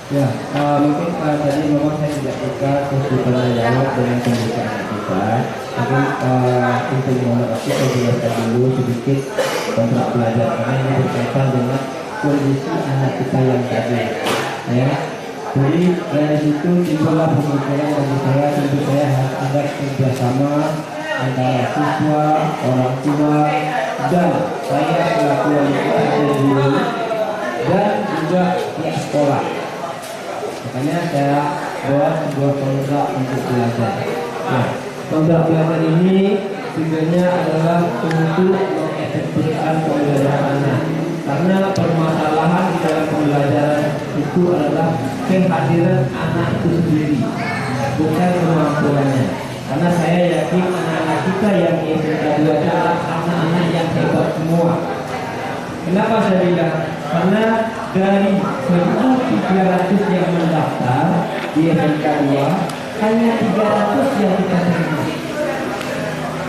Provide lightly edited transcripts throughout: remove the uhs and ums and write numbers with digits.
Ya, mungkin tadi memang saya tidak suka kesulitan jawab dengan pembicaraan kita. Tapi untuk mengenai saya jelaskan dulu sedikit kontrak belajar karena ini berkaitan dengan kondisi anak kita yang tadi. Ya, jadi dari situ timbullah pemikiran bagi saya, tentu saya harus ada kerjasama antara siswa, orang tua, dan saya selaku wali kelas dan juga pihak sekolah. Makanya saya buat sebuah kontrak untuk belajar. Nah, kontrak belajar ini tujuannya adalah untuk mengefektifkan pembelajaran anak. Karena permasalahan di dalam pembelajaran itu adalah kehadiran anak itu sendiri, bukan kemampuannya. Karena saya yakin anak-anak kita yang SMK 2 adalah anak-anak yang hebat semua. Kenapa saya bilang? Karena dari 1.300 yang mendaftar di SMK 2 hanya 300 yang kita terima.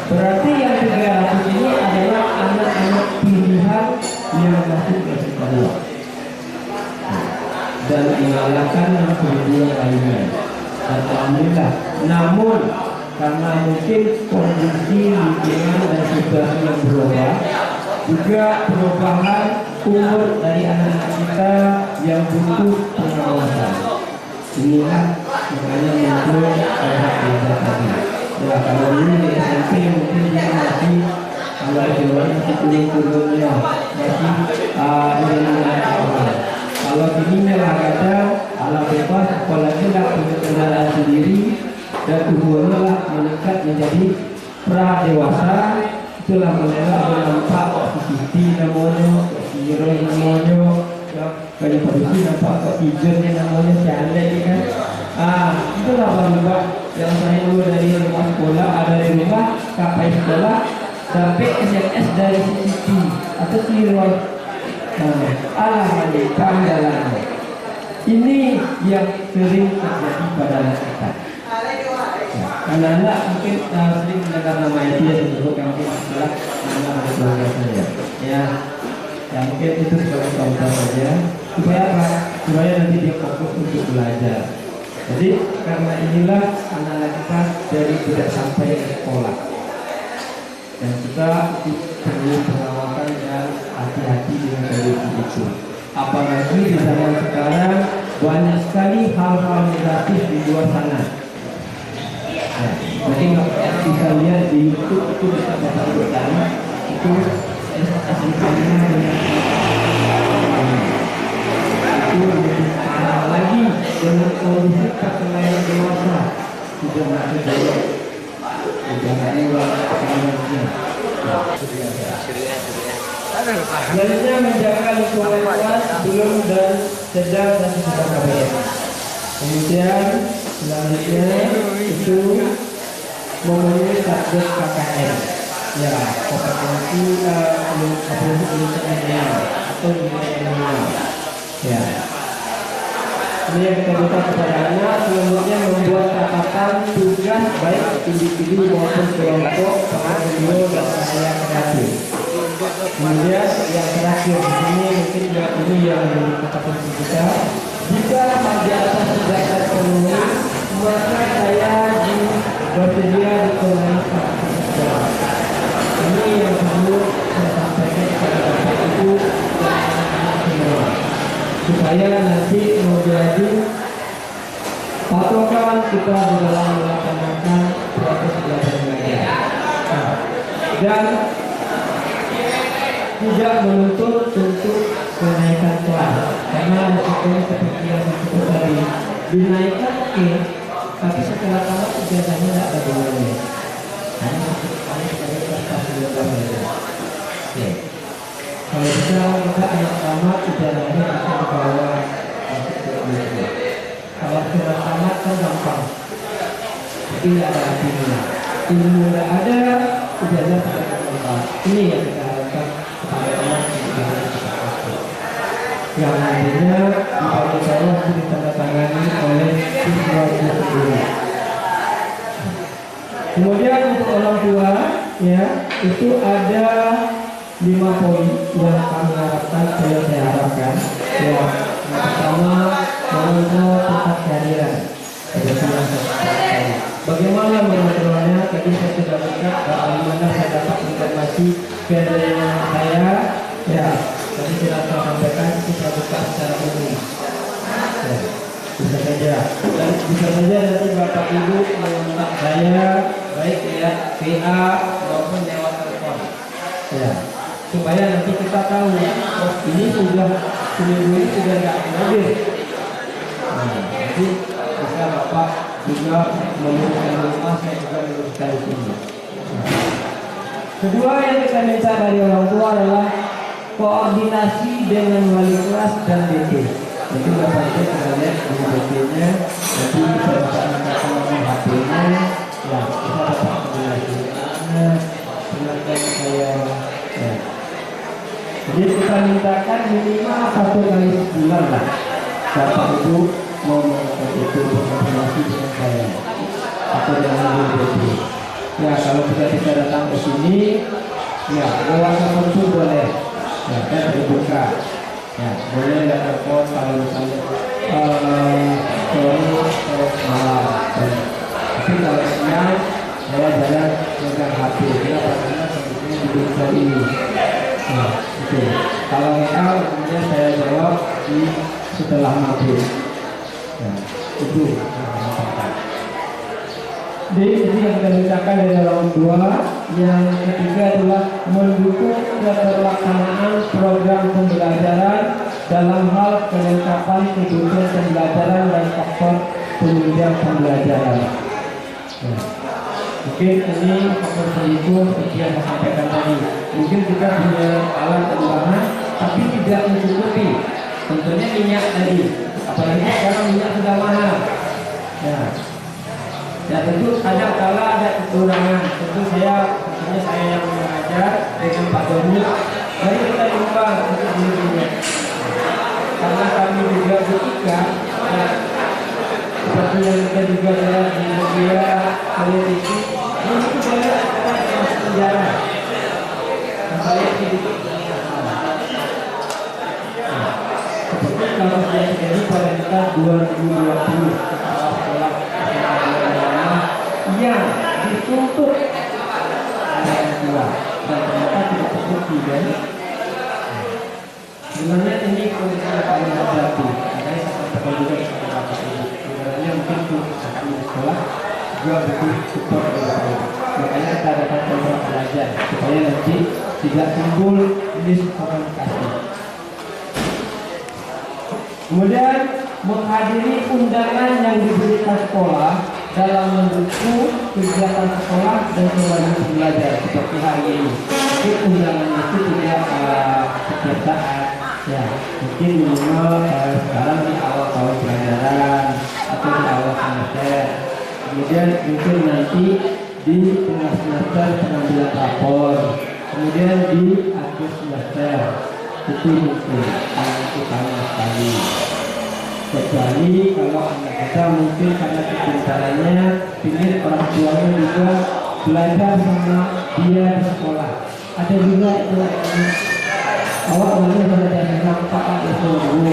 Berarti yang 300 ini adalah anak-anak pilihan yang masuk ke SMK 2 dan mengalahkan yang kedua lainnya. Alhamdulillah. Namun karena mungkin kondisi lingkungan dan situasi yang berubah, juga perubahan umur dari anak-anak kita yang butuh pengawasan. Inilah makanya muncul anak belajar tadi. Ya, kalau ini di SMP mungkin dia masih kalau di luar masih turun-turunnya, masih awal. Kalau ini malah kadang ala bebas, apalagi tidak punya kendaraan sendiri dan umurnya lah meningkat menjadi pra dewasa. Itulah mengenai nampak CCTV namanya, Hero namanya, banyak produksi nampak kok hijaunya namanya Canda ini kan. Itulah bang yang saya dulu dari rumah sekolah, ada dari rumah sampai sekolah sampai SMS dari CCTV atau Hero. Jalannya. Ini yang sering terjadi pada anak kita. Anak-anak mungkin sering mendengar nama itu ya disebut yang mungkin adalah nama keluarga saya. Ya mungkin itu sebagai contoh saja. Supaya apa? Supaya nanti dia fokus untuk belajar. Jadi karena inilah anak-anak kita dari tidak sampai ke sekolah. Dan kita perlu pengawasan dan hati-hati dengan kondisi itu. Apalagi di zaman sekarang banyak sekali hal-hal negatif di luar sana. Jadi bisa lihat di YouTube itu bisa baca bersama itu SMK-nya itu lagi dengan kondisi perkembangan dewasa sudah masuk dalam selanjutnya menjaga lingkungan kelas sebelum dan sedang dan sesudah KBM. Kemudian selanjutnya itu memenuhi target KKN, ya kompetensi atau nilai minimal. Ya. Ini yang kita minta kepada anak. Selanjutnya membuat catatan tugas baik individu maupun kelompok pada video dan karya kreatif. Kemudian yang terakhir di sini mungkin juga ini yang menjadi kompetensi kita. Jika pada atas tidak terpenuhi, maka saya bersedia dikenalkan sekolah. Ini yang perlu saya sampaikan kepada Bapak Ibu dan anak-anak semua, supaya nanti menjadi patokan kita di dalam melaksanakan proses belajar mengajar dan tidak menuntut untuk kenaikan kelas, karena resikonya seperti yang disebut tadi, dinaikkan oke, tapi setelah tamat ijazahnya tidak ada gunanya. Hanya sekali pas oke. Kalau bisa kita anak tamat ijazahnya bisa dibawa masuk ke kuliah. Kalau sudah tamat kan gampang, tapi tidak ada artinya. Ilmu tidak ada, ijazah tidak gampang. Ini yang kita harapkan kepada anak yang nantinya dipakai untuk ditandatangani oleh siswa itu sendiri. Kemudian untuk orang tua, ya itu ada 5 poin yang kami harapkan, saya harapkan. Ya, yang pertama, orang tua menanggapi keadaan saya. Ya, tadi sudah saya sampaikan kita buka secara umum. Ya, bisa saja. Dan bisa saja nanti Bapak Ibu mengontak saya baik ya PA maupun lewat telepon. Ya, supaya nanti kita tahu oh, ini sudah seminggu ini sudah nggak mobil. Nah, nanti bisa Bapak juga meluruskan rumah, saya juga meluruskan di sini. Kedua yang kita minta dari orang tua adalah koordinasi dengan wali kelas dan DT. Jadi Bapak Ibu kita lihat di DT-nya, nanti kita bisa menggunakan nomor HP-nya, ya kita dapat koordinasinya, silakan saya. Ya. Jadi kita mintakan minimal 1 kali sebulan lah. Bapak Ibu mau melakukan itu berkoordinasi dengan saya atau dengan DT. Ya kalau kita datang ke sini, ya lewat telepon pun boleh. Ya saya terbuka. Ya boleh ya telepon kalau misalnya sore atau malam. Tapi kalau siang saya jarang megang HP. Kenapa? Karena sebetulnya di desa ini. Nah itu. Kalau WA kemudian saya jawab di setelah maghrib. Ya itu. Jadi yang kita mintakan dari orang tua. Yang ketiga adalah mendukung keterlaksanaan program pembelajaran dalam hal kelengkapan kebutuhan pembelajaran dan faktor penunjang pembelajaran. Nah, mungkin ini faktor pendukung seperti yang saya sampaikan tadi. Mungkin kita punya alat tambahan, tapi tidak mencukupi. Tentunya minyak tadi, apalagi sekarang minyak sudah mahal. Ya tentu kadang kala ada kekurangan. Tentu tentunya saya yang mengajar dengan Pak Doni. Mari kita imbang untuk dirinya. Karena kami juga bertiga, ya, seperti yang kita juga lihat di media televisi, ini banyak orang yang masuk penjara. Saya sedikit. Seperti kalau saya terjadi pada kita 2020 sekolah yang dituntut orang tua dan ternyata tidak terbukti kan? Sebenarnya ini kondisi yang paling hati-hati. Makanya saya sampaikan juga kepada Bapak Ibu. Sebenarnya mungkin untuk kami di sekolah juga butuh support dari Bapak Ibu. Makanya kita dapat program belajar supaya nanti tidak timbul miskomunikasi. Kemudian menghadiri undangan yang diberikan sekolah dalam mendukung kegiatan sekolah dan kewajiban belajar seperti hari ini. Jadi undangan itu tidak setiap saat, ya mungkin minimal sekarang di awal tahun pelajaran atau di awal semester. Kemudian mungkin nanti di tengah semester pengambilan rapor. Kemudian di akhir semester itu mungkin yang utama sekali. Kecuali kalau anak kita mungkin karena kepintarannya ingin orang tuanya juga belajar sama dia di sekolah. Ada juga itu awak namanya belajar sama Pak itu dulu,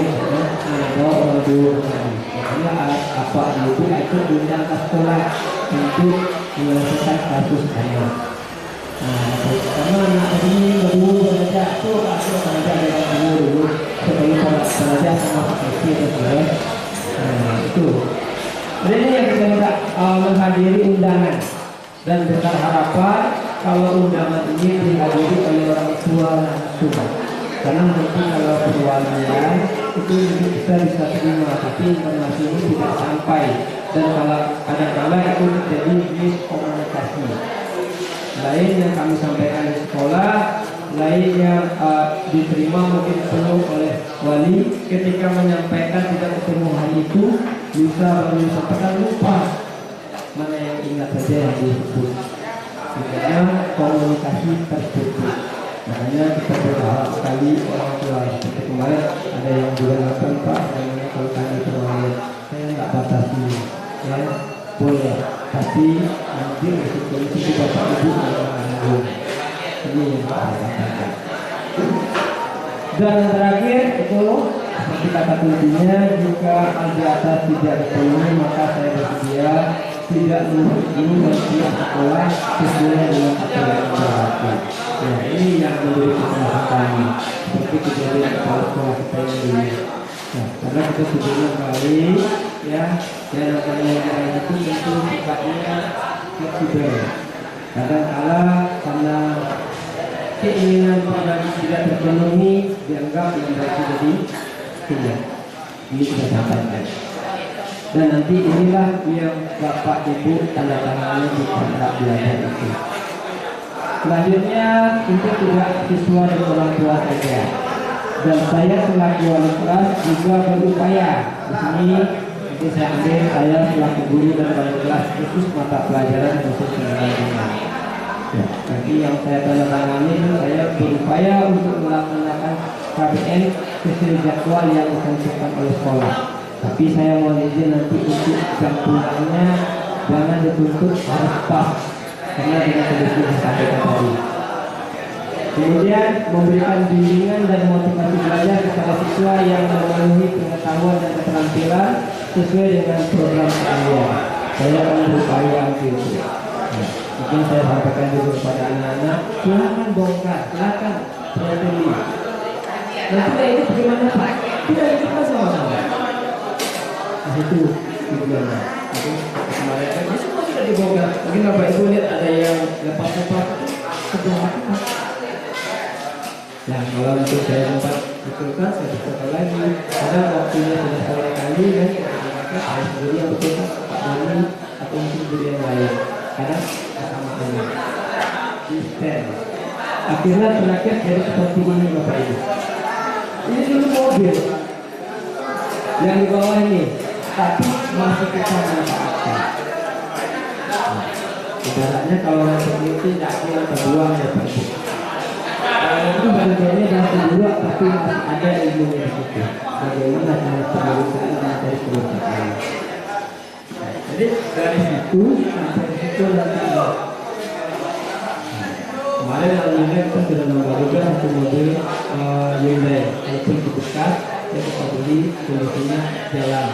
bawa dulu. Makanya apa itu undang ke sekolah untuk menyelesaikan kasus anak. Karena anak ini dulu belajar tuh belajar dengan dulu sebelum belajar sama Pak itu. Jadi ini yang kita minta menghadiri undangan dan besar harapan kalau undangan ini dihadiri oleh orang tua langsung. Karena nanti kalau perwalian itu kita bisa terima, tapi informasi ini tidak sampai dan kalau kadang-kadang itu terjadi miskomunikasi. Lain yang kami sampaikan di sekolah, lain yang diterima mungkin penuh oleh wali ketika menyampaikan tidak ketemu hari itu bisa menyampaikan lupa mana yang ingat saja yang disebut. Karena komunikasi terputus. Makanya kita berharap sekali orang tua seperti kemarin ada yang juga lakukan Pak, namanya kalau kami perwalian saya nggak batasi, ya boleh, tapi nanti untuk itu Bapak Ibu yang menanggung. Ini yang saya katakan. Dan yang terakhir itu seperti kata kuncinya, jika hal di atas tidak dipenuhi maka saya bersedia tidak menurut guru dan pihak sekolah sesuai dengan aturan yang berlaku. Nah, ini yang menjadi kesalahan kami seperti kejadian kepala sekolah kita yang dulu. Nah, karena kita sebelumnya kali ya, yang namanya negara itu tentu sifatnya fleksibel. Kadang-kala karena keinginan pribadi tidak terpenuhi dianggap yang berarti jadi tidak. Ini kita sampaikan. Dan nanti inilah yang Bapak Ibu tanda tangani di kontrak belajar itu. Selanjutnya untuk tidak siswa dan orang tua saja. Dan saya selaku wali kelas juga berupaya. Di sini nanti saya ambil saya selaku guru dan wali kelas khusus mata pelajaran khusus pendidikan. Ya, nanti yang saya tanda tangani saya berupaya untuk melaksanakan KBN sesuai jadwal yang ditentukan oleh sekolah. Tapi saya mau izin nanti untuk jam pulangnya jangan dituntut harus pas karena dengan kondisi yang saya tadi. Kemudian memberikan bimbingan dan motivasi belajar kepada siswa yang memenuhi pengetahuan dan keterampilan sesuai dengan program kalian. Saya akan berupaya untuk itu. Mungkin saya sampaikan dulu kepada anak-anak, silakan bongkar, silakan pelajari. Nanti ini bagaimana Pak? Tidak kita sama-sama. Nah itu tujuannya. Itu kemarin kan semua sudah dibongkar. Mungkin Bapak Ibu lihat ada yang lepas-lepas sebelum. Nah kalau untuk saya sempat betulkan, saya betulkan lagi. Karena waktunya sudah sore kali dan maka harus beri yang betulkan Pak Dani atau mungkin beri yang lain. Karena sama-sama di stand. Akhirnya terakhir jadi seperti ini Bapak Ibu. Ini dulu mobil yang di bawah ini, tapi masih kita manfaatkan. Ibaratnya kalau seperti itu tidak kita terbuang ya Pak Ibu. Itu bagiannya adalah kedua, tapi masih ada ilmunya di situ. Bagaimana cara penyelesaian dan dari kebiasaan. Jadi dari situ sampai situ nanti. Kemarin alhamdulillah kita sudah nambah juga satu mobil Hyundai, walaupun dibuka ya kita beli kondisinya jalan.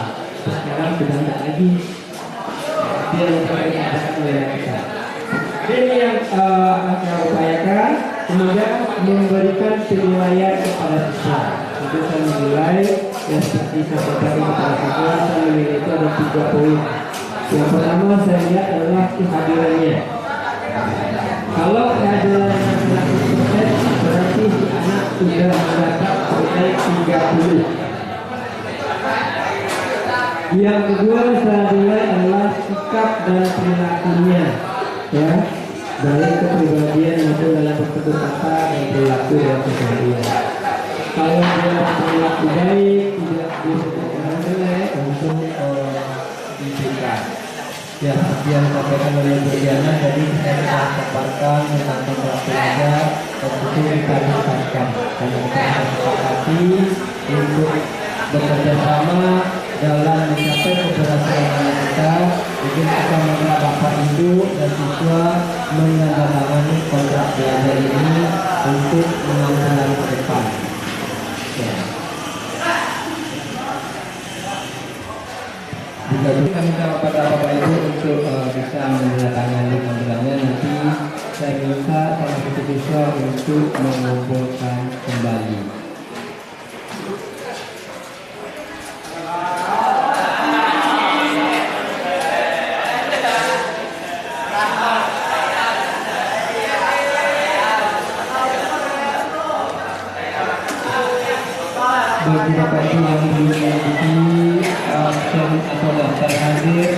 Sekarang sudah tidak lagi. Itu yang kita lakukan oleh kita. Ini yang akan saya upayakan. Kemudian memberikan penilaian kepada siswa. Itu saya menilai yang seperti saya sampaikan kepada siswa. Saya menilai itu ada 3 poin. Yang pertama saya lihat adalah kehadirannya. Kalau kehadirannya 100%, berarti si anak sudah mendapat nilai 30. Yang kedua saya nilai adalah sikap dan perilakunya, ya, dari kepribadian itu dalam bertutur kata dan perilaku dalam keseharian. Kalau dia perilaku baik, tidak disebut jelek, langsung diberikan. Ya, seperti yang disampaikan oleh Bu Diana, jadi saya telah paparkan tentang kontrak belajar dan itu kita disahkan. Karena kita sepakati untuk bekerja sama dalam mencapai keberhasilan kita. Jadi kita meminta Bapak Ibu dan siswa menandatangani kontrak belajar ini untuk mengambil ke depan. Ya. Juga kita minta kepada Bapak Ibu untuk bisa menandatangani kontraknya. Nanti saya minta salah satu siswa untuk mengumpulkan kembali. Bagi Bapak Ibu yang belum mengikuti seri atau daftar hadir